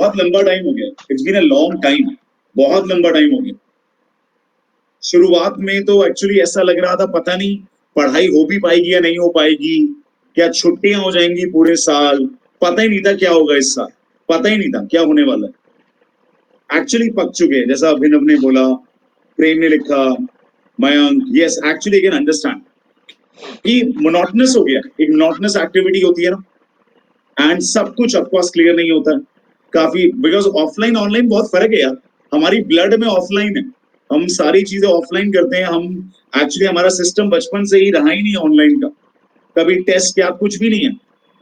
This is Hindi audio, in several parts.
बहुत लंबा टाइम हो गया, it's been a long time, बहुत लंबा टाइम हो गया। शुरुआत में तो एक्चुअली ऐसा लग रहा था पता नहीं पढ़ाई हो भी पाएगी या नहीं हो पाएगी, क्या छुट्टियां हो जाएंगी पूरे साल, पता ही नहीं था क्या होगा इस साल, पता ही नहीं था क्या होने वाला है। एक्चुअली पक चुके हैं, जैसा अभिनव ने बोला, प्रेम ने लिखा, Mayank, yes actually can understand कि मोनोटनस हो गया, एक मोनोटनस एक्टिविटी होती है ना, एंड सब कुछ ऑफकोर्स क्लियर नहीं होता है काफी, बिकॉज ऑफलाइन ऑनलाइन बहुत फर्क है यार, हमारी ब्लड में ऑफलाइन है, हम सारी चीजें ऑफलाइन करते हैं, हम एक्चुअली हमारा सिस्टम बचपन से ही रहा ही नहीं ऑनलाइन का, कभी टेस्ट क्या कुछ भी नहीं है।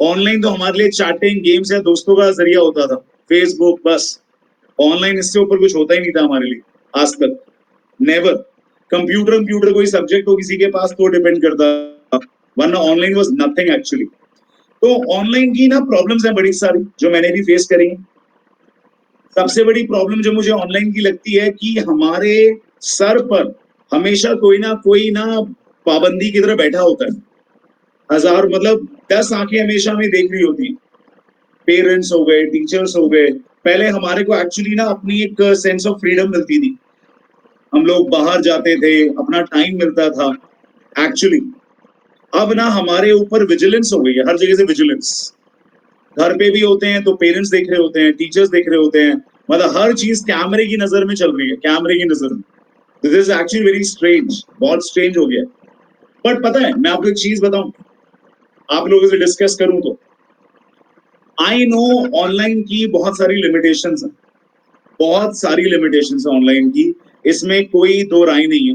ऑनलाइन तो हमारे लिए चैटिंग गेम्स या दोस्तों का जरिया होता था, फेसबुक बस, ऑनलाइन इससे ऊपर कुछ होता ही नहीं था हमारे लिए आज तक, नेवर। कंप्यूटर कोई सब्जेक्ट हो किसी के पास तो डिपेंड करता, वरना ऑनलाइन वाज नथिंग एक्चुअली। तो ऑनलाइन की ना प्रॉब्लम्स हैं बड़ी सारी जो मैंने भी फेस करी है। सबसे बड़ी प्रॉब्लम जो मुझे ऑनलाइन की लगती है कि हमारे सर पर हमेशा कोई ना पाबंदी की तरह बैठा होता है, हजार मतलब 10 आंखें हमेशा हमें देख रही होती हैं, पेरेंट्स हो गए, टीचर्स हो गए। पहले हमारे को एक्चुअली ना अपनी एक सेंस ऑफ फ्रीडम मिलती थी, हम लोग बाहर जाते थे, अपना टाइम मिलता था एक्चुअली। अब ना हमारे ऊपर विजिलेंस हो गई है, हर जगह से विजिलेंस, घर पे भी होते हैं तो पेरेंट्स देख रहे होते हैं, टीचर्स देख रहे होते हैं, मतलब हर चीज कैमरे की नजर में चल रही है, कैमरे की नजर में। This is actually very strange, बहुत स्ट्रेंज हो गया। बट पता है मैं आपको एक चीज बताऊं, आप लोगों से डिस्कस करूं तो आई नो ऑनलाइन की बहुत सारी लिमिटेशंस हैं, बहुत सारी लिमिटेशंस है ऑनलाइन की, इसमें कोई दो राय नहीं है,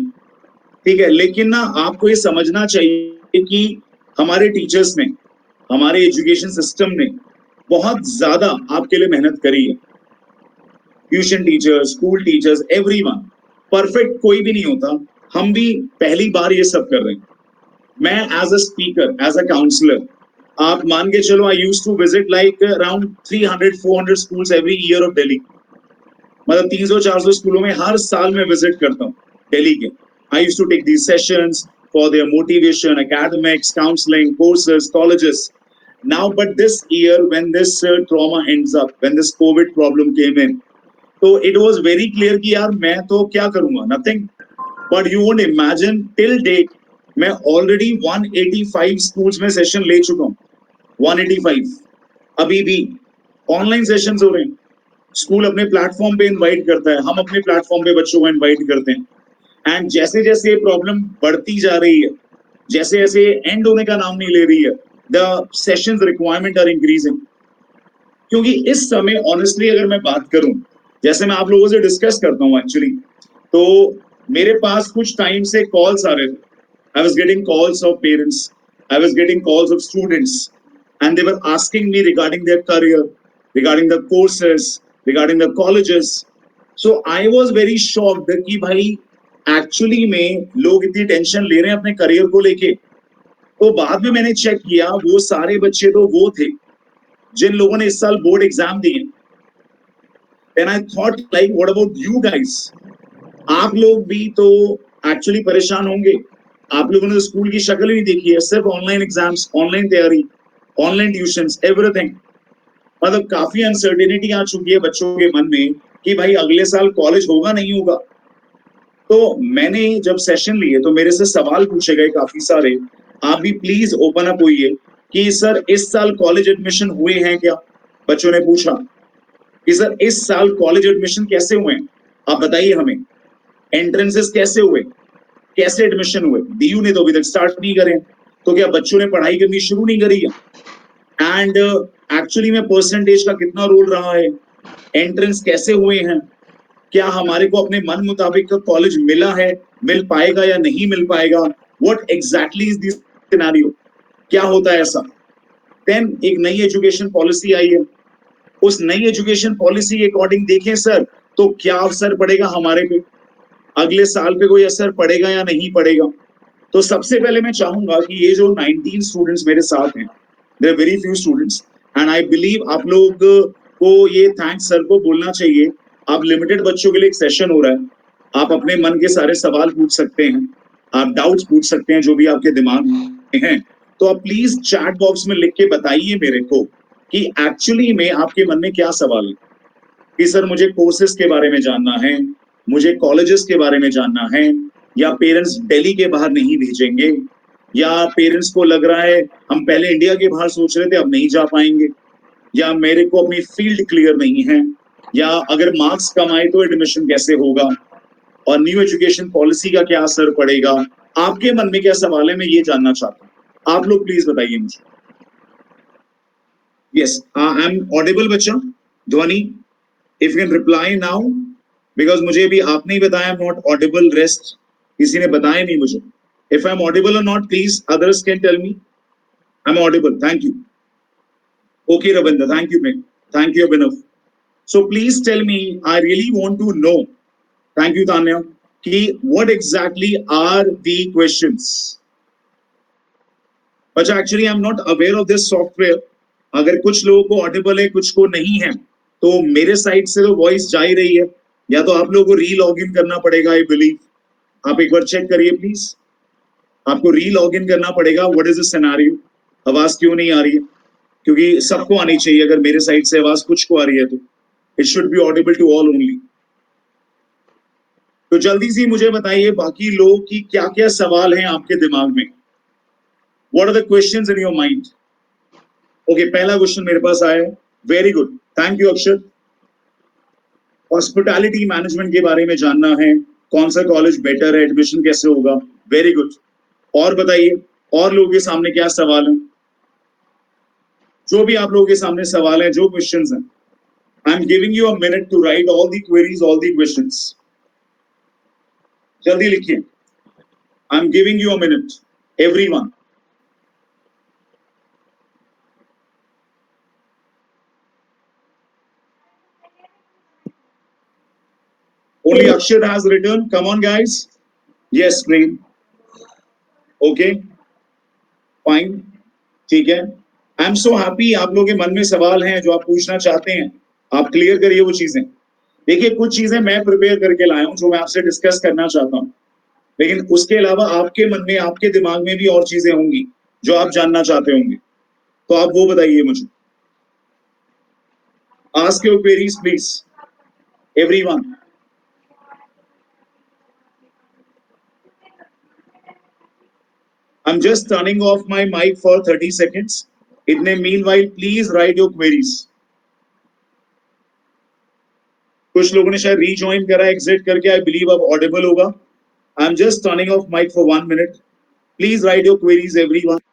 ठीक है। लेकिन ना आपको ये समझना चाहिए कि हमारे टीचर्स ने, हमारे एजुकेशन सिस्टम ने बहुत ज्यादा आपके लिए मेहनत करी है, tuition teachers, school teachers, everyone, perfect कोई भी नहीं होता, हम भी पहली बार ये सब कर रहे हैं। मैं as a speaker, as a counsellor, आप मान के चलो I used to visit like around 300-400 schools every year of Delhi, मतलब 300-400 स्कूलों में हर साल मैं विजिट करता हूँ दिल्ली के। I used to take these sessions for their motivation, academics, counselling, courses, colleges. Now, but this year, when this trauma ends up, when this COVID problem came in, तो it was very clear कि यार मैं तो क्या करूंगा, nothing. But you won't imagine till date, मैं already 185 schools में सेशन ले चुका हूँ, 185 अभी भी ऑनलाइन सेशंस हो रहे हैं, स्कूल अपने प्लेटफॉर्म पे इनवाइट करता है, हम अपने प्लेटफॉर्म पे बच्चों को इनवाइट करते हैं, एंड जैसे जैसे ये प्रॉब्लम बढ़ती जा रही है, जैसे जैसे एंड होने का नाम नहीं ले रही है, the sessions requirement are increasing. क्योंकि इस समय ऑनेस्टली अगर मैं बात करूं, जैसे मैं आप लोगों से डिस्कस करता हूं एक्चुअली, तो मेरे पास कुछ टाइम से कॉल्स आ रहे थे, I was getting calls of parents, I was getting calls of students, and they were asking me regarding their career, regarding the courses, regarding the colleges. So I was very shocked कि भाई एक्चुअली में लोग इतनी टेंशन ले रहे हैं अपने करियर को लेके। तो बाद में मैंने चेक किया, वो सारे बच्चे तो वो थे जिन लोगों ने इस साल बोर्ड एग्जाम दिए। Then I thought like what about you guys? आप लोग भी तो एक्चुअली परेशान होंगे, आप लोगों ने स्कूल की शक्ल ही नहीं देखी है, सिर्फ ऑनलाइन एग्जाम्स, ऑनलाइन तैयारी, ऑनलाइन ट्यूशंस, एवरीथिंग। मतलब काफी अनसर्टेनिटी आ चुकी है बच्चों के मन में कि भाई अगले साल कॉलेज होगा नहीं होगा। तो मैंने जब सेशन लिए तो मेरे से सवाल पूछे गए काफी सारे, आप भी प्लीज ओपन अप होइए कि सर इस साल कॉलेज एडमिशन हुए हैं क्या, बच्चों ने पूछा कि सर इस साल कॉलेज एडमिशन कैसे हुए हैं, आप बताइए हमें, एंट्रेंसेस कैसे हुए, कैसे एडमिशन हुए, डीयू ने तो अभी तक स्टार्ट नहीं करे, तो क्या बच्चों ने पढ़ाई करनी शुरू नहीं करी है, एंड एक्चुअली में परसेंटेज का कितना रोल रहा है, एंट्रेंस कैसे हुए हैं, क्या हमारे को अपने मन मुताबिक का कॉलेज मिला है, मिल पाएगा या नहीं मिल पाएगा, what exactly is this scenario, क्या होता है ऐसा। देन एक नई एजुकेशन पॉलिसी आई है, उस नई एजुकेशन पॉलिसी के अकॉर्डिंग देखें सर तो क्या असर पड़ेगा हमारे पे, अगले साल पे कोई असर पड़ेगा या नहीं पड़ेगा। तो सबसे पहले मैं चाहूंगा कि ये जो 19 स्टूडेंट्स मेरे साथ हैं, there very few students, and I believe आप लोग को ये थैंक्स सर को बोलना चाहिए, आप लिमिटेड बच्चों के लिए एक सेशन हो रहा है, आप अपने मन के सारे सवाल पूछ सकते हैं, आप डाउट्स पूछ सकते हैं जो भी आपके दिमाग में हैं, तो आप प्लीज चैट बॉक्स में लिख के बताइए मेरे को कि एक्चुअली में आपके मन में क्या सवाल है। कि सर मुझे कोर्सेज के बारे में जानना है, मुझे कॉलेजेस के बारे में जानना है, या पेरेंट्स दिल्ली के बाहर नहीं भेजेंगे, या पेरेंट्स को लग रहा है हम पहले इंडिया के बाहर सोच रहे थे अब नहीं जा पाएंगे, या मेरे को अपनी फील्ड क्लियर नहीं है, या अगर मार्क्स कम आए तो एडमिशन कैसे होगा, और न्यू एजुकेशन पॉलिसी का क्या असर पड़ेगा। आपके मन में क्या सवाल है, मैं ये जानना चाहता हूँ, आप लोग प्लीज बताइए मुझे। यस, आई एम ऑडिबल बच्चा, Dhvani, if you can reply now, because मुझे भी आपने ही बताया I am not audible, rest किसी ने बताया नहीं मुझे। इफ आई एम ऑडिबल और not, please others can tell me I am audible. Thank you. Okay, Ravinder, thank you, mate. Thank you, Abhinav. So please tell me, I really want to know, thank you, Tanya, ki what exactly are the questions? But actually, I'm not aware of this software. अगर कुछ लोगों को ऑडिबल है, कुछ को नहीं है, तो मेरे साइड से तो वॉइस जा ही रही है, या तो आप लोगों को री लॉग इन करना पड़ेगा, आई बिलीव। आप एक बार चेक करिए प्लीज, आपको री लॉग इन करना पड़ेगा। व्हाट इज द सिनेरियो, आवाज क्यों नहीं आ रही है? क्योंकि सबको आनी चाहिए, अगर मेरे साइड से आवाज कुछ को आ रही है तो it should be audible to all only. तो जल्दी से मुझे बताइए बाकी लोग की क्या क्या सवाल हैं आपके दिमाग में। What are the questions in your mind? Okay, पहला क्वेश्चन मेरे पास आया है, very good, thank you Akshar. Hospitality management के बारे में जानना है, कौन सा कॉलेज बेटर है, एडमिशन कैसे होगा, वेरी गुड। और बताइए, और लोगों के सामने क्या सवाल है? जो भी आप लोगों के सामने सवाल है, जो क्वेश्चंस हैं, I am giving you a minute to write all the queries, all the questions. जल्दी लिखिए, I am giving you a minute, everyone. Only Akshar has returned. Come on, guys. Yes, please. Okay. Fine. ठीक है। आई एम सो हैप्पी, आप लोगों के मन में सवाल हैं जो आप पूछना चाहते हैं, आप क्लियर करिए वो चीजें। देखिए, कुछ चीजें मैं प्रिपेयर करके लाया हूं जो मैं आपसे डिस्कस करना चाहता हूं, लेकिन उसके अलावा आपके मन में, आपके दिमाग में भी और चीजें होंगी जो आप जानना चाहते होंगे, तो आप वो बताइए मुझे। Ask your queries please, everyone. I'm just turning off my mic for 30 seconds. इतने meanwhile, please write your queries. कुछ लोगों ने शायद rejoin करा exit करके, I believe अब audible होगा। I'm just turning off mic for 1 minute. Please write your queries, everyone.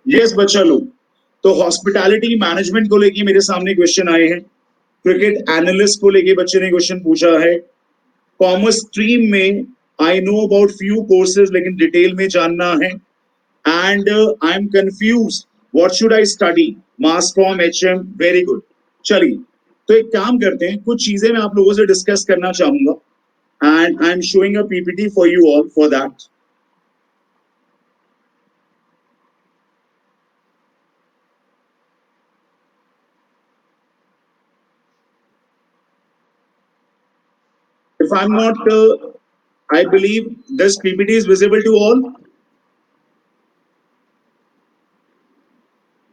Yes, बच्चा लोग, तो हॉस्पिटैलिटी मैनेजमेंट को लेके मेरे सामने क्वेश्चन आए हैं, क्रिकेट एनालिस्ट को लेके बच्चे ने क्वेश्चन पूछा है, कॉमर्स स्ट्रीम में I know about few courses लेकिन डिटेल में जानना है, and I am confuse what should I study, mass com, HM, very good. चलिए, तो एक काम करते हैं, कुछ चीजें मैं आप लोगों से डिस्कस करना चाहूंगा and I'm showing a PPT for you all for that. If I'm not, I believe this PPT is visible to all.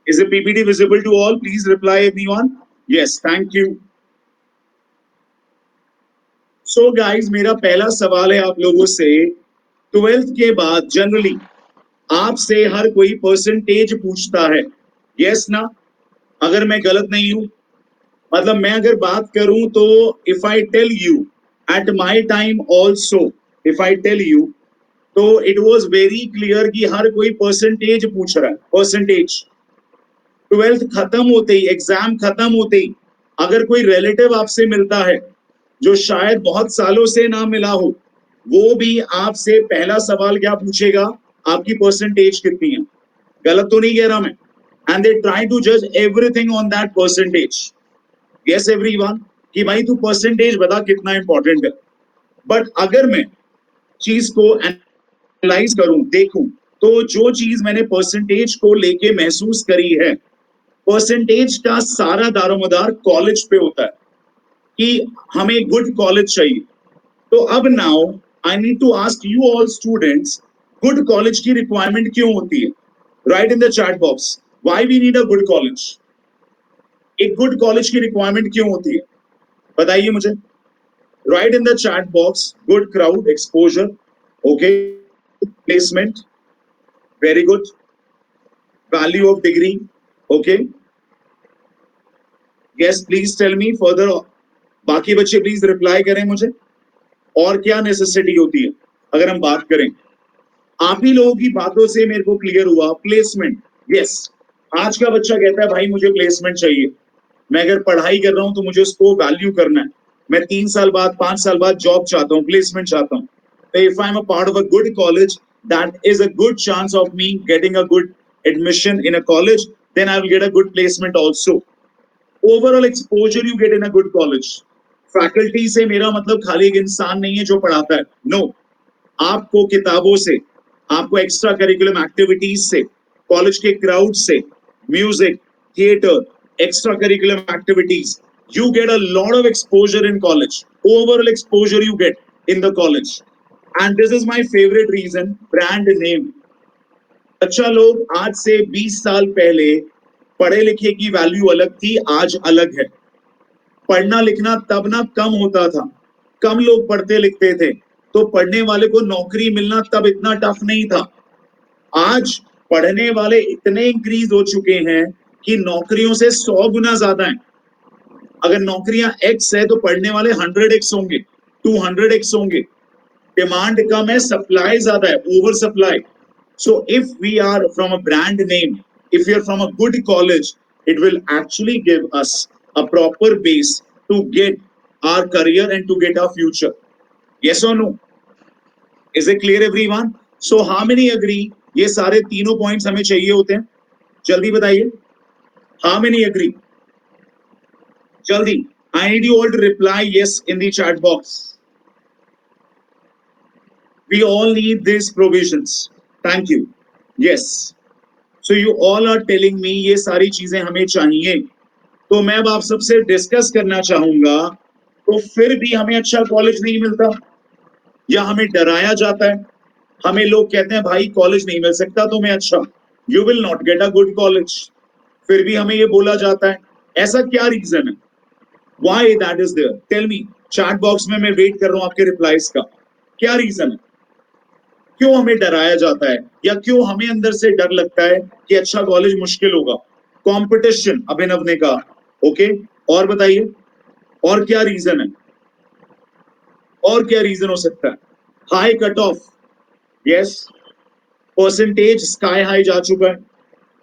Is the PPT visible to all? Please reply everyone. Yes, thank you. So guys, मेरा पहला सवाल है आप लोगों से, 12th के बाद जनरली आपसे हर कोई परसेंटेज पूछता है, यस ना? अगर मैं गलत नहीं हूं, मतलब मैं अगर बात करूं तो if I tell you at my time also, if I tell you, तो इट वाज वेरी क्लियर कि हर कोई परसेंटेज पूछ रहा है, परसेंटेज। 12th खत्म होते ही, एग्जाम खत्म होते ही अगर कोई रिलेटिव आपसे मिलता है जो शायद बहुत सालों से ना मिला हो, वो भी आपसे पहला सवाल क्या पूछेगा, आपकी परसेंटेज कितनी है। गलत तो नहीं कह रहा मैं? एंड दे ट्राई टू जज everything on that percentage. Yes everyone, कि भाई तू परसेंटेज बता कितना इंपॉर्टेंट है। बट अगर मैं चीज को एनालाइज करूं, देखूं, तो जो चीज मैंने परसेंटेज को लेके महसूस करी है, परसेंटेज का सारा दारोमदार कॉलेज पे होता है कि हमें गुड कॉलेज चाहिए। तो अब now I need to ask you all students, good college की रिक्वायरमेंट क्यों होती है? Write in the chat box, why we need a good college. एक गुड कॉलेज की रिक्वायरमेंट क्यों होती है, बताइए मुझे। Write in the chat box, good crowd, exposure, okay, placement, very good, value of degree, okay, yes please tell me further. बाकी बच्चे प्लीज रिप्लाई करें मुझे। और क्या नेसेसिटी होती है अगर हम बात करें? आप ही लोगों की बातों से मेरे को क्लियर हुआ, प्लेसमेंट। यस, आज का बच्चा कहता है भाई मुझे प्लेसमेंट चाहिए। मैं अगर पढ़ाई कर रहा हूं तो मुझे उसको वैल्यू करना है। मैं 3 साल बाद, 5 साल बाद जॉब चाहता हूं, प्लेसमेंट चाहता हूं। तो if I am a part of a good college, that is a good chance of me getting a good admission in a college, then I will get a good placement also. Overall exposure you get in a good college. Faculty से मेरा मतलब खाली एक इंसान नहीं है जो पढ़ाता है, नो no. आपको किताबों से, आपको एक्स्ट्रा करिकुलम एक्टिविटीज से, कॉलेज के क्राउड से, music, theatre, extra curriculum activities, you get a lot of exposure in college. Overall exposure you get in the college. And this is my favorite reason, brand name. अच्छा, लोग आज से 20 साल पहले पढ़े लिखे की वैल्यू अलग थी, आज अलग है। पढ़ना लिखना तब ना कम होता था, कम लोग पढ़ते लिखते थे, तो पढ़ने वाले को नौकरी मिलना तब इतना टफ नहीं था। आज पढ़ने वाले इतने इंक्रीज हो चुके हैं कि नौकरियों से 100 गुना ज्यादा है। अगर नौकरियां X है तो पढ़ने वाले 100X होंगे, 200X होंगे। डिमांड कम है, सप्लाई ज्यादा है, over supply. So if we are from a brand name, if we are from a good college, it will actually give us a proper base to get our career and to get our future. Yes or no? Is it clear everyone? So how many agree? ये सारे तीनों पॉइंट्स हमें चाहिए होते हैं, जल्दी बताइए। How many agree? जल्दी, I need you all to reply yes in the chat box. We all need these provisions. Thank you. Yes. So you all are telling me ये सारी चीजें हमें चाहिए। तो मैं अब आप सबसे डिस्कस करना चाहूंगा, तो फिर भी हमें अच्छा कॉलेज नहीं मिलता या हमें डराया जाता है। हमें लोग कहते हैं भाई कॉलेज नहीं मिल सकता तुम्हें अच्छा, you will not get a good college. फिर भी हमें ये बोला जाता है, ऐसा क्या रीजन है? Why that is there? Tell me. Chat box में मैं वेट कर रहा हूं आपके रिप्लाईज का। क्या रीजन है? क्यों हमें डराया जाता है, या क्यों हमें अंदर से डर लगता है कि अच्छा कॉलेज मुश्किल होगा? कंपटीशन, अभिनव ने कहा, ओके। और बताइए, और क्या रीजन है? और क्या रीजन हो सकता है? High cut off, yes, percentage sky high जा चुका है।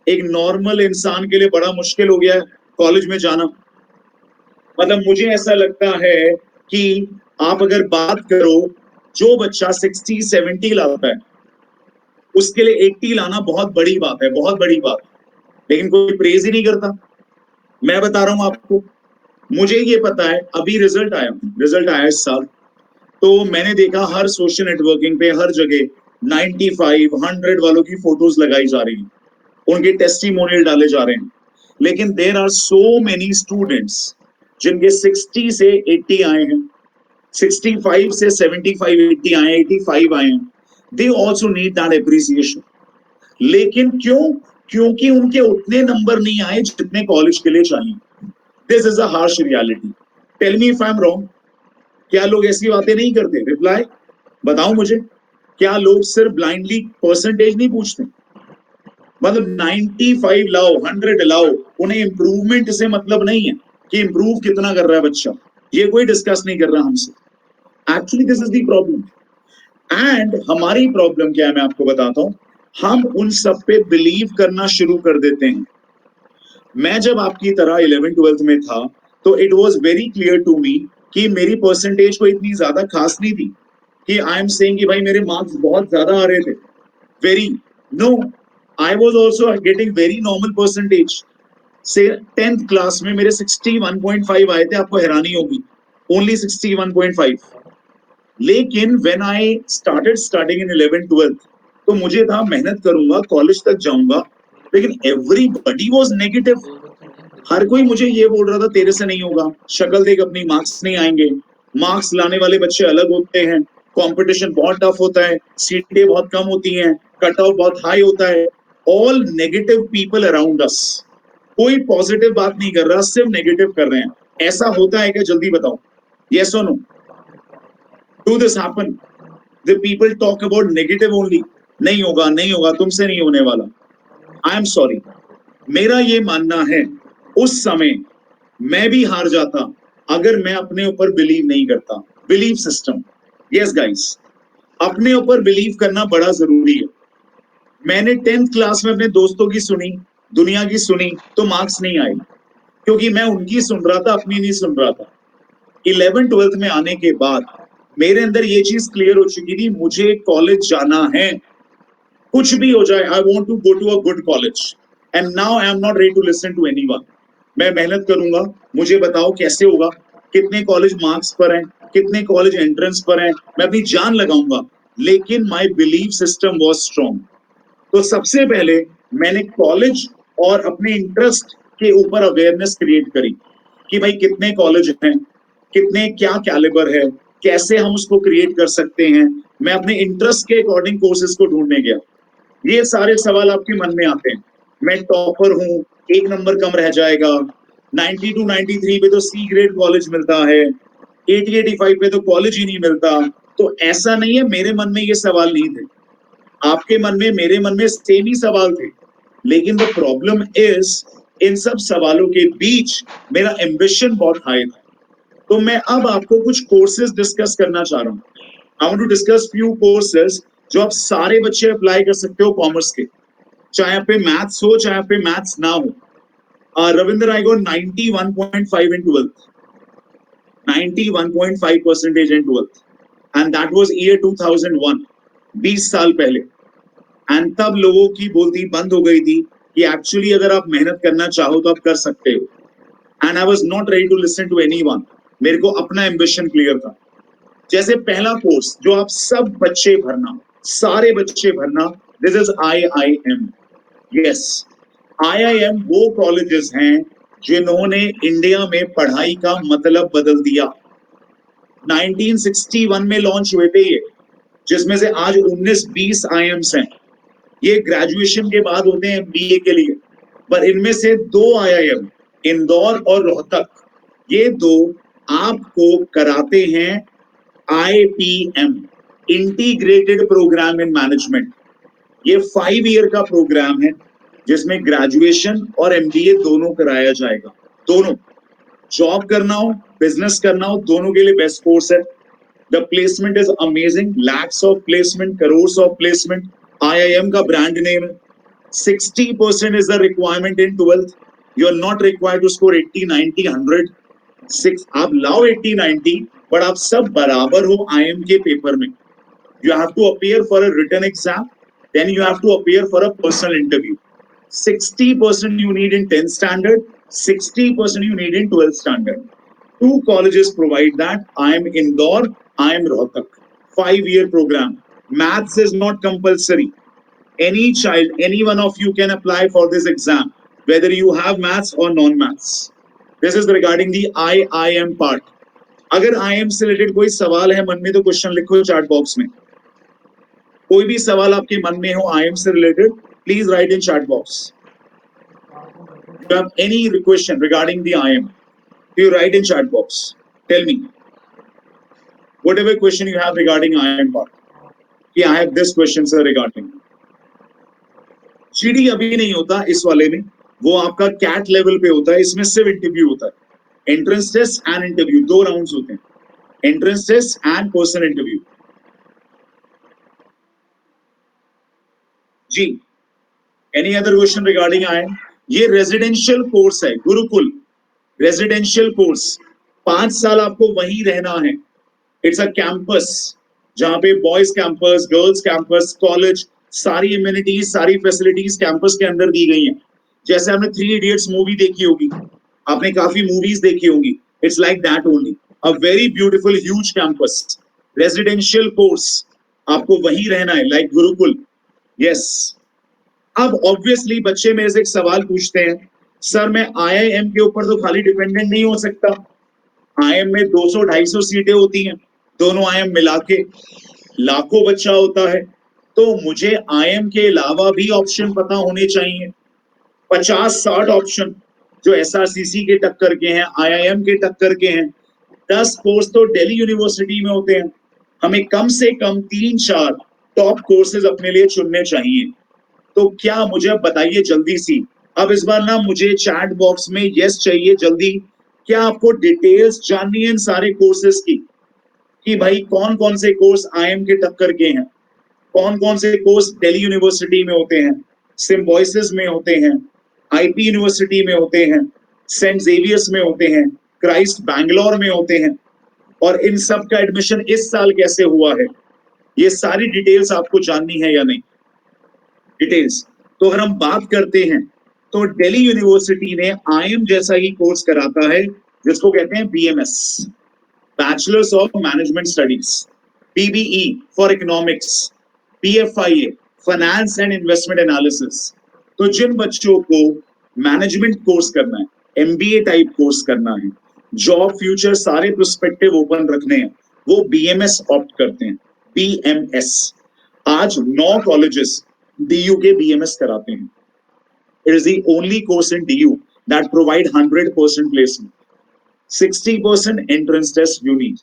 एक नॉर्मल इंसान के लिए बड़ा मुश्किल हो गया है कॉलेज में जाना। मतलब मुझे ऐसा लगता है कि आप अगर बात करो, जो बच्चा 60-70 लाता है उसके लिए 80 लाना बहुत बड़ी बात है, बहुत बड़ी बात। लेकिन कोई प्रेज ही नहीं करता। मैं बता रहा हूं आपको, मुझे ये पता है, अभी रिजल्ट आया इस साल, तो मैंने देखा हर सोशल नेटवर्किंग पे हर जगह 95 100 वालों की फोटोज लगाई जा रही हैं, उनके टेस्टिमोनियल डाले जा रहे हैं, लेकिन there are so many students जिनके 60 से 80 आए हैं, 65 से 75 80 आए, 85 आए हैं, they also need that appreciation. लेकिन क्यों? क्योंकि उनके उतने नंबर नहीं आए जितने कॉलेज के लिए चाहिए। This is a harsh reality. Tell me if I am wrong. क्या लोग ऐसी बातें नहीं करते? रिप्लाई बताओ मुझे। क्या लोग सिर्फ ब्लाइंडली परसेंटेज नहीं पूछते? मतलब 95 लाओ, 100 लाओ, उन्हें इंप्रूवमेंट से मतलब नहीं है कि इंप्रूव कितना कर रहा है बच्चा, ये कोई डिस्कस नहीं कर रहा हमसे। Actually this is the problem. And हमारी प्रॉब्लम क्या है मैं आपको बताता हूं, हम उन सब पे बिलीव करना शुरू कर देते हैं। मैं जब आपकी तरह 11th-12th में था तो it was very clear to me कि मेरी परसेंटेज को इतनी ज्यादा खास नहीं थी कि आई एम सेइंग कि भाई मेरे मार्क्स बहुत ज्यादा आ रहे थे। Very no, I was also getting very normal percentage. से 10th क्लास में मेरे 61.5 आए थे, आपको हैरानी होगी, ओनली 61.5। लेकिन when I started starting in 11th-12th, तो मुझे था मेहनत करूंगा, कॉलेज तक जाऊंगा, लेकिन एवरीबॉडी वाज नेगेटिव। हर कोई मुझे ये बोल रहा था तेरे से नहीं होगा, शक्ल देख अपनी, मार्क्स नहीं आएंगे, मार्क्स लाने वाले बच्चे अलग होते हैं, कंपटीशन बहुत टफ होता है, सीटें बहुत कम होती हैं, कट ऑफ बहुत हाई होता है। All negative people around us. कोई पॉजिटिव बात नहीं कर रहा, सिर्फ नेगेटिव कर रहे हैं। ऐसा होता है क्या? जल्दी बताओ, यस और no. Do this happen? The people talk about negative only. नहीं होगा, नहीं होगा, तुमसे नहीं होने वाला। आई एम सॉरी, मेरा ये मानना है उस समय मैं भी हार जाता अगर मैं अपने ऊपर बिलीव नहीं करता। बिलीव सिस्टम, यस गाइस, अपने ऊपर बिलीव करना बड़ा जरूरी है। मैंने 10th क्लास में अपने दोस्तों की सुनी, दुनिया की सुनी, तो मार्क्स नहीं आए, क्योंकि मैं उनकी सुन रहा था, अपनी नहीं सुन रहा था। 11th-12th में आने के बाद मेरे अंदर ये चीज क्लियर हो चुकी थी, मुझे कॉलेज जाना है, कुछ भी हो जाए, I want to go to a good college. And now I am not ready to listen to anyone. मैं मेहनत करूंगा, मुझे बताओ कैसे होगा, कितने कॉलेज मार्क्स पर हैं, कितने कॉलेज एंट्रेंस पर हैं, मैं अपनी जान लगाऊंगा, लेकिन my belief system was strong. तो सबसे पहले मैंने कॉलेज और अपने इंटरेस्ट के ऊपर अवेयरनेस क्रिएट करी कि भाई कितने कॉलेज हैं, कितने, क्या कैलिबर है, कैसे हम उसको क्रिएट कर सकते हैं। मैं अपने इंटरेस्ट के अकॉर्डिंग कोर्सेज को ढूंढने गया। ये सारे सवाल आपके मन में आते हैं, मैं टॉपर हूं, एक नंबर कम रह जाएगा, 90 टू 93 पे तो सी ग्रेड कॉलेज मिलता है, 80-85 पे तो कॉलेज ही नहीं मिलता। तो ऐसा नहीं है, मेरे मन में ये सवाल नहीं थे, आपके मन में, मेरे मन में सेम ही सवाल थे। लेकिन द प्रॉब्लम इज, इन सब सवालों के बीच मेरा एम्बिशन बहुत हाई था। तो मैं अब आपको कुछ कोर्सेज डिस्कस करना चाह रहा हूँ। I want to discuss few courses जो आप सारे बच्चे अप्लाई कर सकते हो कॉमर्स के, चाहे आप पे मैथ्स हो, चाहे आप पे मैथ्स ना हो। Ravindra, I got 91.5 in 12th, 91.5% in 12th, and that was year 2001, 20 साल पहले। एंड तब लोगों की बोलती बंद हो गई थी कि एक्चुअली अगर आप मेहनत करना चाहो तो आप कर सकते हो। And I was not ready to listen to anyone. मेरे को अपना एम्बिशन क्लियर था। जैसे पहला कोर्स जो आप सब बच्चे भरना, सारे बच्चे भरना, this is IIM। Yes, IIM वो कॉलेजेस हैं जिन्होंने इंडिया में पढ़ाई का मतलब बदल दिया। 1961 में लॉन्च हुए थे ये, जिसमें से आज 19-20 IIMs हैं। ये ग्रेजुएशन के बाद होते हैं MBA के लिए, पर इनमें से 2 IIM, इंदौर और रोहतक, ये 2 आपको कराते हैं IPM, integrated programme in management. ये 5 ईयर का प्रोग्राम है जिसमें ग्रेजुएशन और MBA दोनों कराया जाएगा। दोनों, जॉब करना हो, बिजनेस करना हो, दोनों के लिए बेस्ट कोर्स है। The placement is amazing, lakhs of placement, crore of placement. IIM का ब्रांड नेम है। 60% is the requirement in 12th. You are not required to score 80, 90, 100. आप लाओ 80, 90, but आप सब बराबर हो IIM के पेपर में। You have to appear for a written exam, then you have to appear for a personal interview. 60% you need in 10th standard, 60% you need in 12th standard. Two colleges provide that. I am Indore, I am Rohtak. 5-year program. Maths is not compulsory. Any child, any one of you can apply for this exam, whether you have maths or non-maths. This is regarding the IIM part. अगर IIM से रिलेटेड कोई सवाल है मन में तो क्वेश्चन लिखो चैट बॉक्स में. कोई भी सवाल आपके मन में हो IIM से related, please right in chat box. You have any question regarding the IIM, you write in chat box. Tell me whatever question you have regarding IIM part. कि I have this question sir regarding. GD अभी नहीं होता इस वाले में, वो आपका कैट लेवल पे होता है. इसमें सिर्फ इंटरव्यू होता है. Entrance test and interview, 2 rounds होते हैं. Entrance test and personal interview. जी, any other question regarding IIM? ये रेजिडेंशियल कोर्स है, गुरुकुल रेजिडेंशियल कोर्स. 5 साल आपको वहीं रहना है. इट्स अ कैंपस जहां पे boys campus, girls campus, college, सारी इम्यूनिटीज, सारी फैसिलिटीज कैंपस के अंदर दी गई हैं. जैसे आपने 3 इडियट्स मूवी देखी होगी, आपने काफी मूवीज देखी होंगी. It's like that only. A very beautiful huge campus, residential course. आपको वहीं रहना है, लाइक गुरुकुल. यस. अब ऑब्वियसली बच्चे मेरे से एक सवाल पूछते हैं, सर मैं IIM के ऊपर तो खाली डिपेंडेंट नहीं हो सकता. IIM में 200-250 सीटें होती हैं, दोनों IIM मिला के लाखों बच्चा होता है. तो मुझे IIM के अलावा भी ऑप्शन पता होने चाहिए. 50-60 ऑप्शन जो SRCC के टक्कर के हैं, IIM के टक्कर के हैं. 10 कोर्स तो दिल्ली यूनिवर्सिटी में होते हैं. हमें कम से कम 3-4 टॉप कोर्सेज अपने लिए चुनने चाहिए. तो क्या मुझे बताइए जल्दी सी. अब इस बार ना मुझे चैट बॉक्स में यस चाहिए जल्दी. क्या आपको डिटेल्स जाननी है इन सारे कोर्सेज की, कि भाई कौन कौन से कोर्स IIM के टक्कर के हैं, कौन कौन से कोर्स दिल्ली यूनिवर्सिटी में होते हैं, सिम्बोयसिस में होते हैं, IP यूनिवर्सिटी में होते हैं, सेंट जेवियर्स में होते हैं, क्राइस्ट बैंगलोर में होते हैं, और इन सब का एडमिशन इस साल कैसे हुआ है. ये सारी डिटेल्स आपको जाननी है या नहीं. डिटेल्स तो अगर हम बात करते हैं तो दिल्ली यूनिवर्सिटी ने IIM जैसा ही कोर्स कराता है जिसको कहते हैं BMS, bachelors of management studies, PBE for economics, PFIA finance and investment analysis. तो जिन बच्चों को मैनेजमेंट कोर्स करना है, MBA टाइप कोर्स करना है, जॉब फ्यूचर सारे प्रोस्पेक्टिव ओपन रखने हैं, वो BMS ऑप्ट करते हैं. BMS आज 9 कॉलेजेस DU के BMS कराते हैं. It is the only course in DU that provide 100% placement. 60% entrance test you need.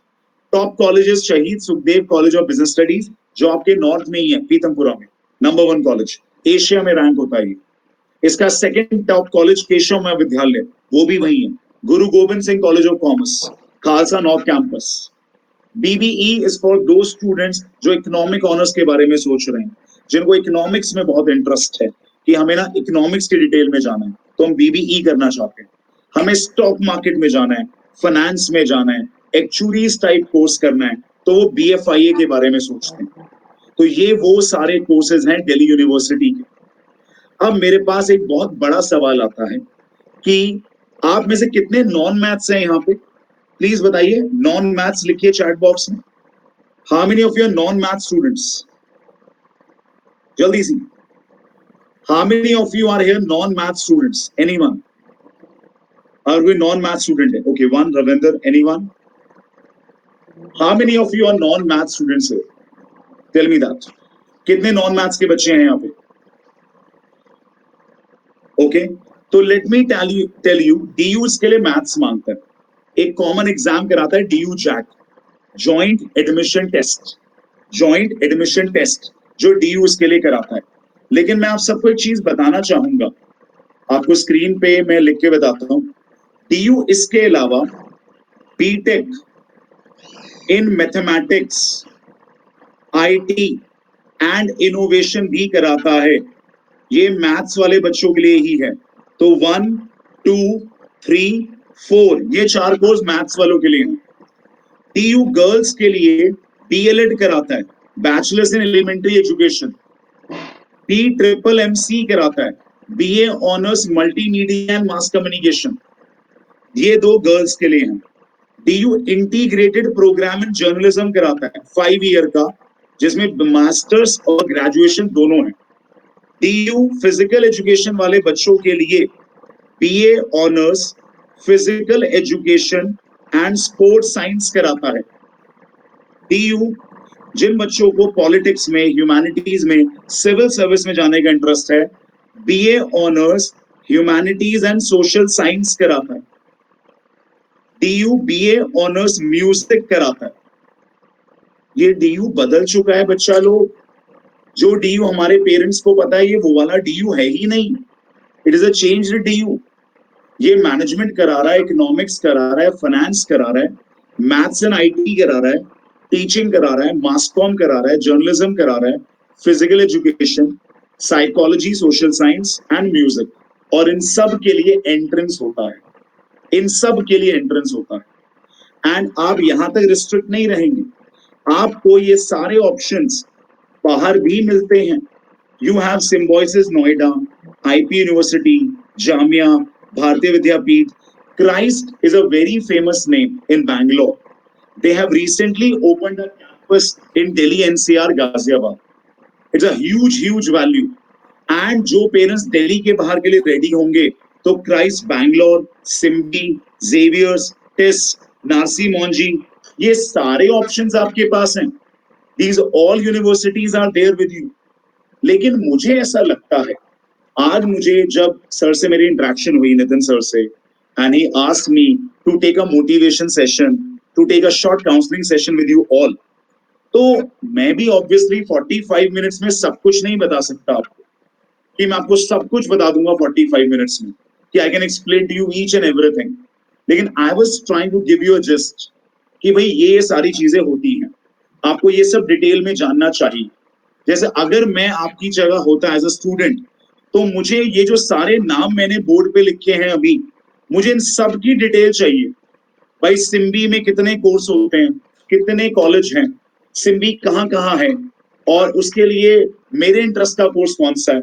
Top colleges शहीद Sukhdev college of business studies जो आपके नॉर्थ में ही है, पीतमपुरा में, नंबर 1 कॉलेज, एशिया में रैंक होता है. इसका सेकंड टॉप कॉलेज केशव महाविद्यालय, वो भी वही है. गुरु Govind Singh college of commerce, Khalsa north campus. BBE is for those students जो इकोनॉमिक ऑनर्स के बारे में सोच रहे हैं, जिनको इकोनॉमिक्स में बहुत इंटरेस्ट है कि हमें ना इकोनॉमिक्स की डिटेल में जाना है, तो हम BBE करना चाहते हैं. हमें स्टॉक मार्केट में जाना है, फाइनेंस में जाना है, एक्चुअरीज टाइप कोर्स करना है, तो वो BFIA के बारे में सोचते हैं. तो ये वो सारे कोर्सेज हैं दिल्ली यूनिवर्सिटी के. अब मेरे पास एक बहुत बड़ा सवाल आता है कि आप में से कितने नॉन मैथ्स हैं यहाँ पे. प्लीज बताइए, नॉन मैथ्स लिखिए चैट बॉक्स में. How many of you are non math students? जल्दी सी. How many of you are here non-math students? Anyone? Are we non-math student? Okay, one. Ravinder, anyone? How many of you are non-math students here? Tell me that. कितने non-maths के बच्चे हैं यहाँ पे? Okay, तो let me tell you, DU इसके लिए maths मांगता है. एक common exam कराता है DU JAT, Joint Admission Test, Joint Admission Test, जो DU इसके लिए कराता है. लेकिन मैं आप सबको एक चीज बताना चाहूंगा, आपको स्क्रीन पे मैं लिख के बताता हूं. DU इसके अलावा BTech in mathematics, IT and innovation भी कराता है. ये मैथ्स वाले बच्चों के लिए ही है. तो 1, 2, 3, 4 ये 4 कोर्स मैथ्स वालों के लिए हैं. DU गर्ल्स के लिए DLED कराता है, bachelors in elementary education. BMMC कराता है, BA honours multimedia and mass communication, ये 2 गर्ल्स के लिए हैं। DU integrated programme in journalism कराता है 5 ईयर का, जिसमें मास्टर्स और ग्रेजुएशन दोनों है। DU फिजिकल एजुकेशन वाले बच्चों के लिए BA honours physical education and sports science कराता है। DU जिन बच्चों को पॉलिटिक्स में, ह्यूमैनिटीज में, सिविल सर्विस में जाने का इंटरेस्ट है, BA honours humanities and social science कराता है। DU BA ऑनर्स म्यूजिक कराता है। ये DU बदल चुका है बच्चा लोग। जो DU हमारे पेरेंट्स को पता है, ये वो वाला DU है ही नहीं। It is a changed DU। ये मैनेजमेंट करा रहा है, इकोनॉमिक्स करा रहा है, फाइनेंस करा रहा है, मैथ्स एंड IT करा रहा है, टीचिंग करा रहा है, मास कॉम करा रहा है, जर्नलिज्म करा रहा है, physical education, psychology, social science and music. और इन सब के लिए एंट्रेंस होता है, इन सब के लिए एंट्रेंस होता है। एंड आप यहां तक रिस्ट्रिक्ट नहीं रहेंगे, आपको ये सारे ऑप्शंस बाहर भी मिलते हैं। You have Symbiosis Noida, IP university, Jamia, भारतीय विद्यापीठ, Christ is a very famous name in Bangalore. They have recently opened a campus in Delhi NCR Ghaziabad. It's a huge value. And जो पेरेंट्स दिल्ली के बाहर के लिए रेडी होंगे, तो Christ Bangalore, सिम्बी, Xavier's, TISS, Narsee Monjee, ये सारे ऑप्शंस आपके पास हैं। These all universities are there with you. लेकिन मुझे ऐसा लगता है, आज मुझे जब सर से मेरी इंटरेक्शन हुई, नितिन सर से, and he asked me to take a motivation session, to take a short counseling session with you all, तो मैं भी ऑब्वियसली 45 मिनट्स में सब कुछ नहीं बता सकता आपको, कि मैं आपको सब कुछ बता दूंगा 45 मिनट्स में, कि I can explain to you each and everything. लेकिन I was trying to give you a just कि भाई ये सारी चीजें होती हैं, आपको ये सब डिटेल में जानना चाहिए। जैसे अगर मैं आपकी जगह होता एज अ स्टूडेंट, तो मुझे ये जो सारे नाम मैंने बोर्ड पे लिखे हैं अभी, मुझे इन सब की डिटेल चाहिए। भाई सिम्बी में कितने कोर्स होते हैं, कितने कॉलेज हैं, सिम्बी कहाँ है, और उसके लिए मेरे इंटरेस्ट का कोर्स कौन सा है।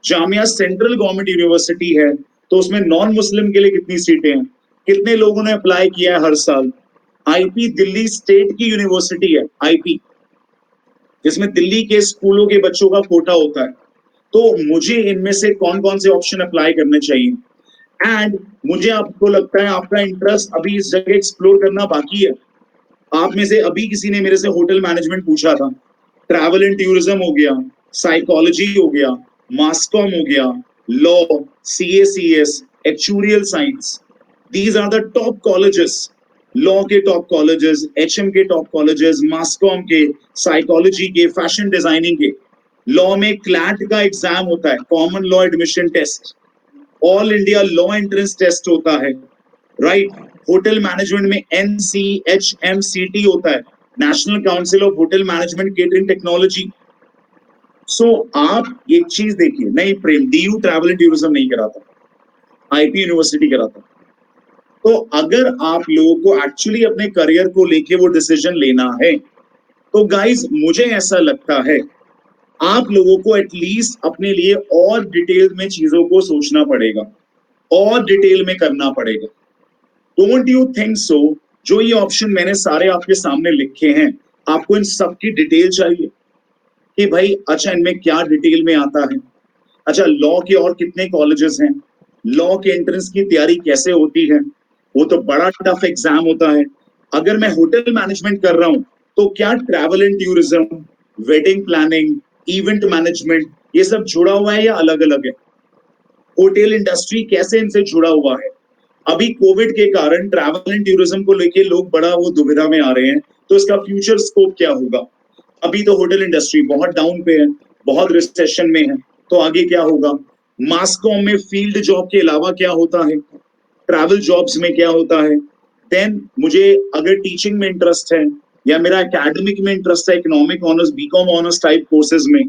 जामिया सेंट्रल गवर्नमेंट यूनिवर्सिटी है, तो उसमें नॉन मुस्लिम के लिए कितनी सीटें हैं, कितने लोगों ने अप्लाई किया है हर साल। IP दिल्ली स्टेट की यूनिवर्सिटी है, IP जिसमें दिल्ली के स्कूलों के बच्चों का कोटा होता है। तो मुझे इनमें से कौन कौन से ऑप्शन अप्लाई करने चाहिए, एंड मुझे आपको लगता है आपका इंटरेस्ट अभी इस जगह एक्सप्लोर करना बाकी है। आप में से अभी किसी ने मेरे से होटल मैनेजमेंट पूछा था, ट्रैवल एंड टूरिज्म हो गया, साइकोलॉजी हो गया, मासकॉम हो गया, law, CACS, actuarial science, these are the top colleges. Law के टॉप कॉलेजेस, HM के टॉप कॉलेजेस, मासकॉम के, साइकोलॉजी के, फैशन डिजाइनिंग के। लॉ में क्लैट का एग्जाम होता है, common law admission test, all India law entrance test होता है, राइट। होटल मैनेजमेंट में NCHMCT होता है, national council of hotel management catering technology. So आप एक चीज देखिए, नहीं Prem, DU travel and tourism नहीं कराता, IP यूनिवर्सिटी कराता। तो अगर आप लोगों को एक्चुअली अपने करियर को लेके वो डिसीजन लेना है, तो गाइज मुझे ऐसा लगता है आप लोगों को एटलीस्ट अपने लिए और डिटेल में चीजों को सोचना पड़ेगा, और डिटेल में करना पड़ेगा। Don't you think so? जो ये ऑप्शन मैंने सारे आपके सामने लिखे हैं, आपको इन सब की डिटेल चाहिए कि भाई अच्छा इनमें क्या डिटेल में आता है। अच्छा, लॉ के और कितने कॉलेजेस हैं, लॉ के एंट्रेंस की तैयारी कैसे होती है, वो तो बड़ा टफ एग्जाम होता है। अगर मैं होटल मैनेजमेंट कर रहा हूं, तो क्या travel and tourism, wedding planning, event management, ये सब जुड़ा हुआ है या अलग अलग है? होटल इंडस्ट्री कैसे इनसे जुड़ा हुआ है? अभी कोविड के कारण ट्रैवल एंड टूरिज्म को लेके लोग बड़ा वो दुविधा में आ रहे हैं, तो इसका फ्यूचर स्कोप क्या होगा? अभी तो होटल इंडस्ट्री बहुत डाउन पे है, बहुत रिसेशन में है, तो आगे क्या होगा? मासकॉम में फील्ड जॉब के अलावा क्या होता है, ट्रैवल जॉब्स में क्या होता है? देन मुझे अगर टीचिंग में इंटरेस्ट है, या मेरा एकेडमिक में इंटरेस्ट है, economic honours, BCom honours type courses में,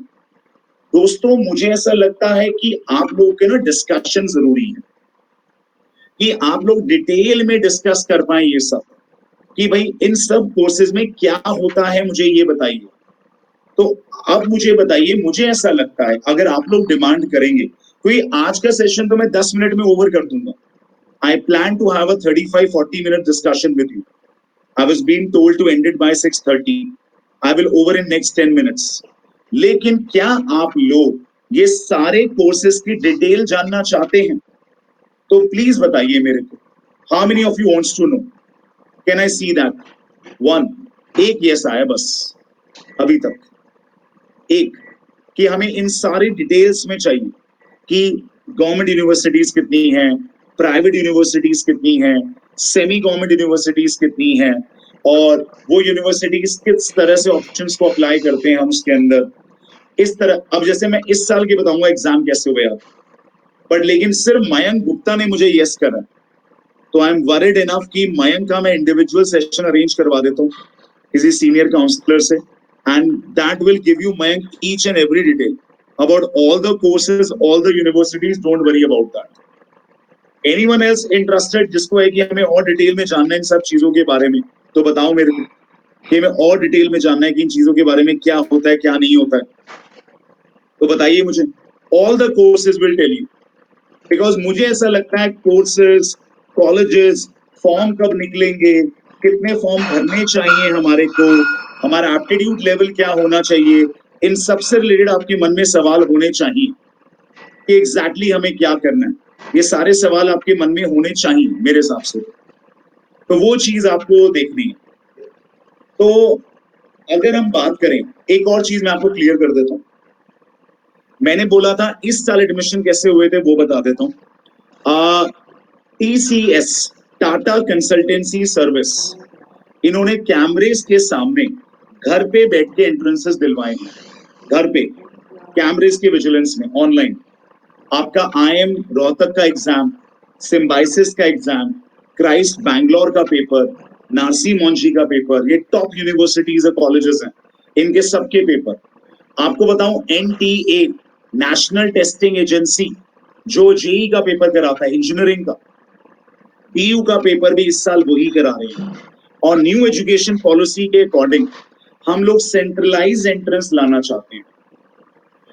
दोस्तों मुझे ऐसा लगता है कि आप लोगों के ना डिस्कशन जरूरी है, कि आप लोग डिटेल में डिस्कस कर पाए ये सब, कि भाई इन सब कोर्सेज में क्या होता है, मुझे ये बताइए। तो अब मुझे बताइए, मुझे ऐसा लगता है अगर आप लोग डिमांड करेंगे, कोई आज का सेशन तो मैं 10 मिनट में ओवर कर दूंगा. I plan to have a 35-40 minute discussion with you. I was being told to end it by 6:30. I will over in next 10 minutes. लेकिन क्या आप लोग ये सारे कोर्सेज की डिटेल जानना चाहते हैं? तो प्लीज बताइए मेरे को. How many of you wants to know? Can I see that? One. एक yes आया बस अभी तक. एक कि हमें इन सारी डिटेल्स में चाहिए कि गवर्नमेंट यूनिवर्सिटीज कितनी हैं, प्राइवेट यूनिवर्सिटीज कितनी हैं, सेमी गवर्नमेंट यूनिवर्सिटीज कितनी हैं, और वो यूनिवर्सिटीज किस तरह से ऑप्शंस को अप्लाई करते हैं हम उसके अंदर. इस तरह अब जैसे मैं इस साल की बताऊंगा एग्जाम कैसे हुए आप, बट लेकिन सिर्फ मयंक गुप्ता ने मुझे यस करा, तो आई एम वरिड इनफ कि मयंक का मैं इंडिविजुअल सेशन अरेंज करवा देता हूँ किसी सीनियर काउंसलर से, and that will give you Mayank each and every detail about all the courses, all the universities. Don't worry about that. Anyone else interested जिसको है कि हमें और डिटेल में जानना है इन सब चीजों के बारे में, तो बताओ मेरे को कि हमें और डिटेल में जानना है कि इन चीजों के बारे में क्या होता है क्या नहीं होता है, तो बताइए मुझे. All the courses will tell you, because मुझे ऐसा लगता है कोर्सेज, कॉलेजेस, फॉर्म कब निकलेंगे, कितने फॉर्म भरने चाहिए हमारे को, हमारा एप्टीट्यूड लेवल क्या होना चाहिए, इन सबसे रिलेटेड आपके मन में सवाल होने चाहिए कि एग्जैक्टली हमें क्या करना है. ये सारे सवाल आपके मन में होने चाहिए मेरे हिसाब से, तो वो चीज आपको देखनी है. तो अगर हम बात करें, एक और चीज मैं आपको क्लियर कर देता हूं. मैंने बोला था इस साल एडमिशन कैसे हुए थे वो बता देता हूं. TCS, टाटा कंसल्टेंसी सर्विस, इन्होंने कैमरेज के सामने घर पे बैठ के एंट्रेंसेस दिलवाए हैं. घर पे कैमरेज के विजिलेंस में ऑनलाइन आपका IIM रोहतक का एग्जाम, सिम्बाइसिस का एग्जाम, क्राइस्ट बैंगलोर का पेपर, नारसी मोंशी का पेपर, ये टॉप यूनिवर्सिटीज और कॉलेजेस हैं, इनके सबके पेपर. आपको बताऊं NTA, नेशनल टेस्टिंग एजेंसी, जो जेई का पेपर कराता है, इंजीनियरिंग का, PU का पेपर भी इस साल वही करा रहे हैं. और न्यू एजुकेशन पॉलिसी के अकॉर्डिंग हम लोग सेंट्रलाइज एंट्रेंस लाना चाहते हैं.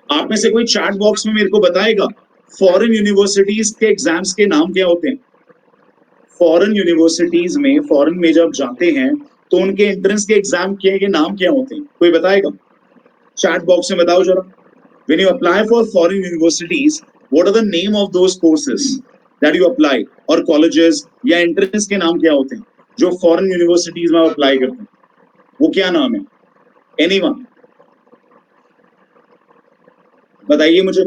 आप में से कोई चैट बॉक्स में मेरे को बताएगा फॉरेन यूनिवर्सिटीज के एग्जाम्स के नाम क्या होते हैं? फॉरेन यूनिवर्सिटीज में, फॉरेन में जब जाते हैं तो उनके एंट्रेंस के एग्जाम के नाम क्या होते हैं? कोई बताएगा? चैट बॉक्स में बताओ जरा. When you apply for foreign universities, what are the name of those courses that you apply, और colleges या एंट्रेंस के नाम क्या होते हैं जो फॉरेन यूनिवर्सिटीज में अप्लाई करते हैं? वो क्या नाम है? Anyone? बताइए मुझे.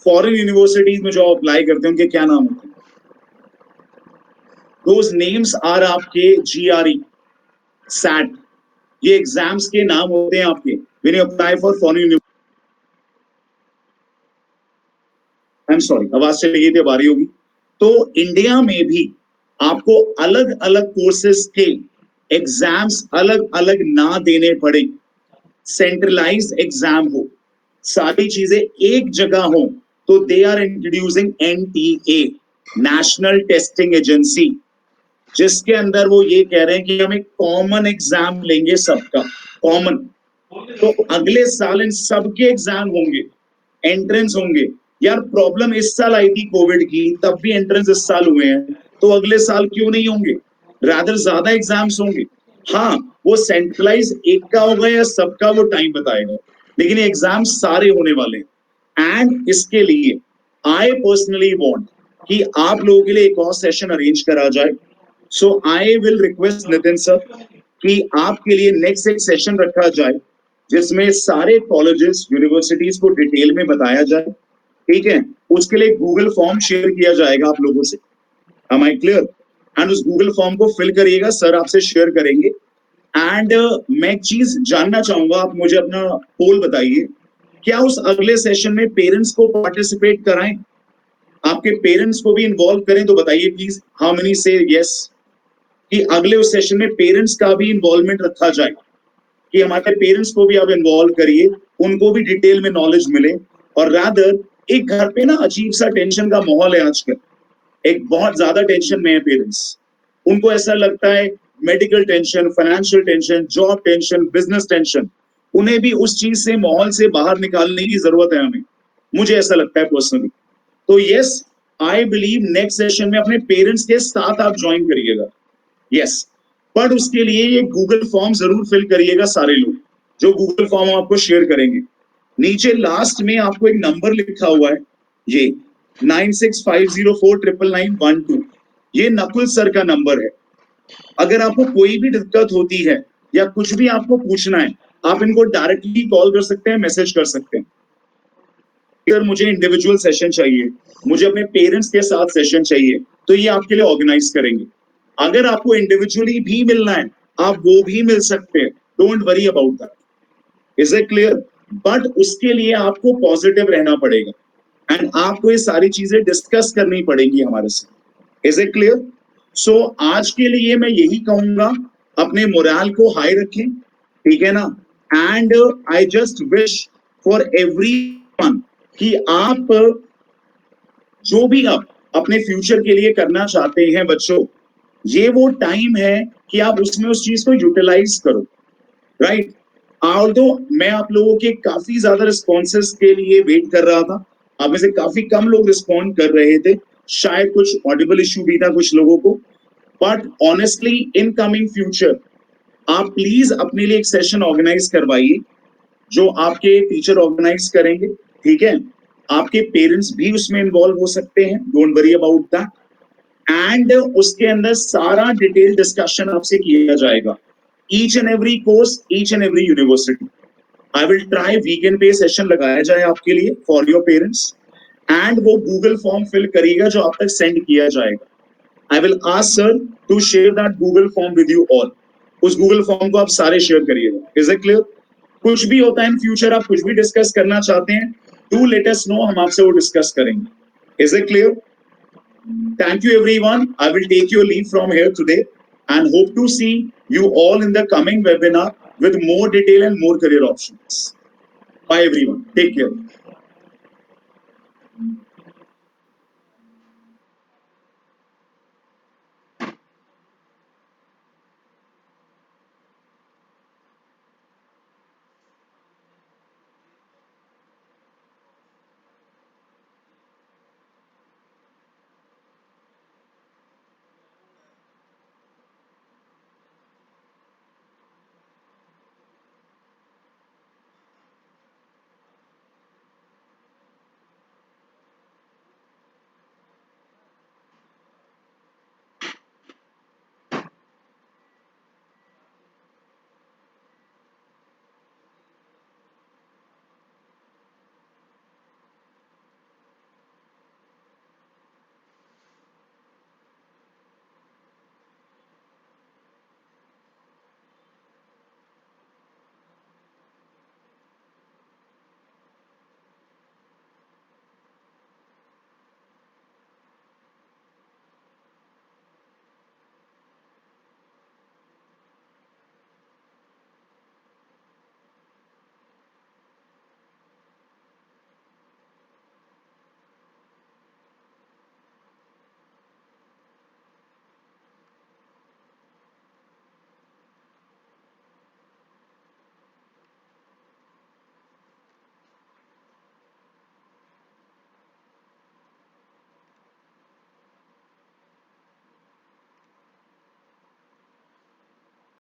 फॉरेन यूनिवर्सिटीज में जो अप्लाई करते हैं उनके क्या नाम होते हैं? Those names are आपके GRE, SAT, ये एग्जाम्स के नाम होते हैं आपके. When you apply for foreign university, I'm sorry, आवाज चली गई थी, अब आ रही होगी. तो इंडिया में भी आपको अलग अलग कोर्सेज के एग्जाम्स अलग अलग ना देने पड़े, सेंट्रलाइज एग्जाम हो, सारी चीजें एक जगह हो, तो they are introducing NTA, national testing agency, जिसके अंदर वो ये कह रहे हैं कि हम एक कॉमन एग्जाम लेंगे सबका, कॉमन. तो अगले साल इन सबके एग्जाम होंगे, एंट्रेंस होंगे. यार प्रॉब्लम इस साल आई थी कोविड की, तब भी एंट्रेंस इस साल हुए हैं, तो अगले साल क्यों नहीं होंगे? रादर ज्यादा एग्जाम्स होंगे. हाँ, वो सेंट्रलाइज एक का होगा या सबका वो टाइम बताएगा, लेकिन एग्जाम सारे होने वाले. एंड इसके लिए आई पर्सनली वांट कि आप लोगों के लिए एक और सेशन अरेंज करा जाए. So I will request Nitin sir कि आपके लिए नेक्स्ट एक सेशन रखा जाए जिसमें सारे कॉलेजेस, यूनिवर्सिटीज को डिटेल में बताया जाए. ठीक है, उसके लिए गूगल फॉर्म शेयर किया जाएगा आप लोगों से. Am I clear? एंड उस गूगल फॉर्म को फिल करिएगा, सर आपसे शेयर करेंगे. एंड मैं एक चीज जानना चाहूंगा, आप मुझे अपना पोल बताइए, क्या उस अगले सेशन में पेरेंट्स को पार्टिसिपेट कराएं? आपके पेरेंट्स को भी इन्वॉल्व करें? तो बताइए प्लीज, हाउ मेनी से यस कि अगले उस सेशन में पेरेंट्स का भी इन्वॉल्वमेंट रखा जाए, कि हमारे पेरेंट्स को भी आप इन्वॉल्व करिए, उनको भी डिटेल में नॉलेज मिले. और रादर एक घर पे ना अजीब सा टेंशन का माहौल है आजकल, एक बहुत ज्यादा टेंशन में है पेरेंट्स. उनको ऐसा लगता है medical tension, financial tension, job tension, business tension, उन्हें भी उस चीज से, माहौल से बाहर निकालने की जरूरत है हमें. मुझे ऐसा लगता है पर्सनली. तो yes, I believe next session में अपने पेरेंट्स के साथ आप ज्वाइन करिएगा, यस। बट उसके लिए ये गूगल फॉर्म जरूर फिल करिएगा सारे लोग, जो गूगल फॉर्म आपको शेयर करेंगे। नीचे लास्ट में आपको एक नंबर लिखा हुआ है, ये 9650499912, ये नकुल सर का नंबर है। अगर आपको कोई भी दिक्कत होती है या कुछ भी आपको पूछना है, आप इनको डायरेक्टली कॉल कर सकते हैं, मैसेज कर सकते हैं। अगर मुझे इंडिविजुअल सेशन चाहिए, मुझे अपने पेरेंट्स के साथ सेशन चाहिए, तो ये आपके लिए ऑर्गेनाइज करेंगे। अगर आपको इंडिविजुअली भी मिलना है, आप वो भी मिल सकते हैं, don't worry about that, is it clear? But उसके लिए आपको पॉजिटिव रहना पड़ेगा एंड आपको ये सारी चीजें डिस्कस करनी पड़ेगी हमारे साथ, इज इट क्लियर? सो आज के लिए मैं यही कहूंगा, अपने मोरल को हाई रखें, ठीक है ना? And I just wish for everyone कि आप जो भी आप अपने फ्यूचर के लिए करना चाहते हैं बच्चों, ये वो टाइम है कि आप उसमें उस चीज को यूटिलाइज करो, राइट? ऑल्दो मैं आप लोगों के काफी ज्यादा रिस्पॉन्सेस के लिए वेट कर रहा था, आप में से काफी कम लोग रिस्पॉन्ड कर रहे थे, शायद कुछ ऑडिबल इश्यू भी था कुछ लोगों को, but honestly in coming future आप प्लीज अपने लिए एक सेशन ऑर्गेनाइज करवाइए, जो आपके टीचर ऑर्गेनाइज करेंगे, ठीक है? आपके पेरेंट्स भी उसमें इन्वॉल्व हो सकते हैं, don't worry about that. And उसके अंदर सारा डिटेल डिस्कशन आपसे किया जाएगा, each and every course, each and every university. I will try weekend पे सेशन लगाया जाए आपके लिए फॉर योर पेरेंट्स, एंड वो गूगल फॉर्म फिल करिएगा जो आप तक सेंड किया जाएगा। I will ask sir to share that Google form with you all, उस गूगल फॉर्म को आप सारे शेयर करिएगा, इज इट क्लियर? कुछ भी होता है इन फ्यूचर, आप कुछ भी डिस्कस करना चाहते हैं, डू लेट अस नो, हम आपसे वो डिस्कस करेंगे, is it clear? Thank you everyone. I will take your leave from here today and hope to see you all in the coming webinar with more detail and more career options. Bye everyone. Take care.